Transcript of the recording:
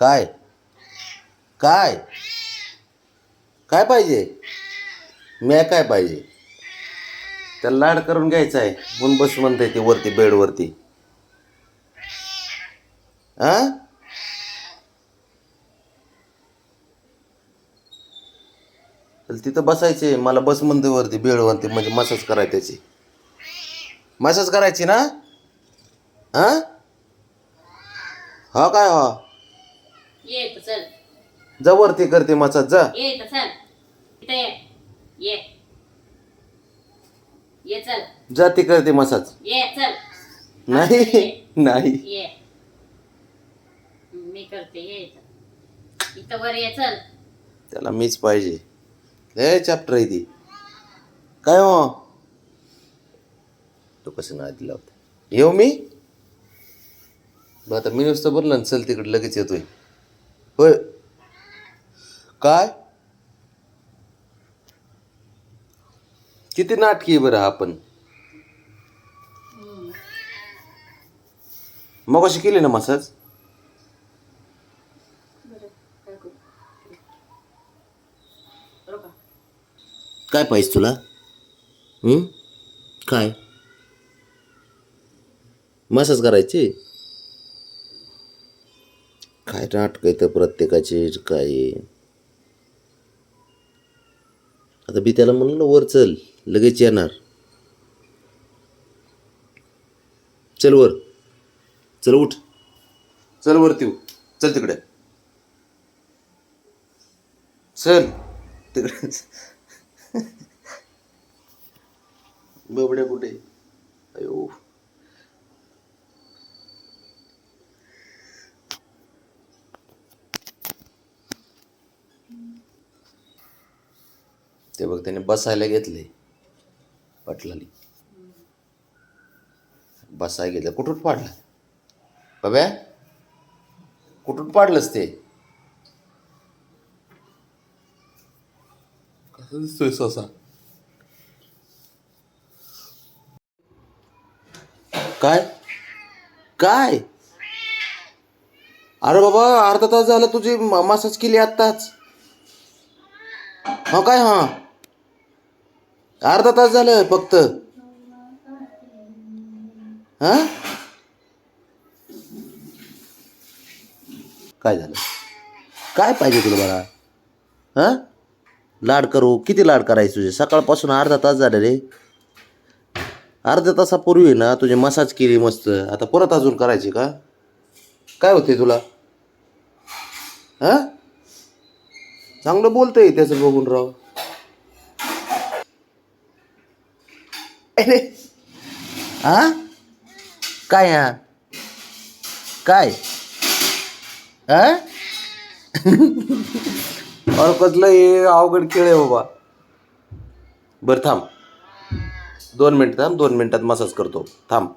काय काय काय पाहिजे? मी काय पाहिजे? त्याला लाड करून घ्यायचा आहे म्हणून बस म्हणते ते वरती बेडवरती. हा तर तिथं बसायचे, मला बस म्हणते वरती बेडवरती, म्हणजे मसाज करायची त्याची. मसाज करायची ना? हा हा काय हा ये इथं चल. जा वरती करते मसाज जा. ये इथं चल. इथं ये. ये. ये चल. जा ती करते मसाज. ये चल. नाही ये. नाही ये. मी करते. ये इथं. इथं वर ये चल. त्याला मीच पाहिजे. लय चॅप्टर आहे ती. काय हो तो कसं नाही दिला होता. येऊ मी बरं आता मी नुसतं बोललं ना चल तिकडे लगेच येतोय. होय काय किती नाटकी आहे बरं आपण. मग कशी केली ना मसाज. काय पाहिजे तुला? काय मसाज करायची? काय नाटक आहे तर प्रत्येकाचे काय. आता मी त्याला म्हणलं ना वर चल लगेच येणार. चल वर चल उठ चल वरती चल तिकडे चल तिकडे. बबड्या कुठे? अयो ते बघ त्याने बसायला घेतले पटलाली. बसायला घेतलं कुठून पाडलं बाब्या? कुठून पाडलंस ते? कसं दिसतोय ससा? काय काय अरे बाबा अर्धा तास झाला तुझी मसाज केली आत्ताच. हा काय हा अर्धा तास झालं फक्त. हा काय झालं? काय पाहिजे तुला बघा? हा लाड करू? किती लाड करायचे तुझे? सकाळपासून अर्धा तास झाले रे. अर्ध्या तासापूर्वी ना तुझी मसाज केली मस्त, आता परत अजून करायची का? काय होते तुला? हा चांगलं बोलतंय त्याचं बघून राव. अरे हा काय हा काय हा अरे कसलं हे अवघड खेळ आहे बाबा. बरं थांब 2 मिनिट थांब, 2 मिनिटात मसाज करतो थांब.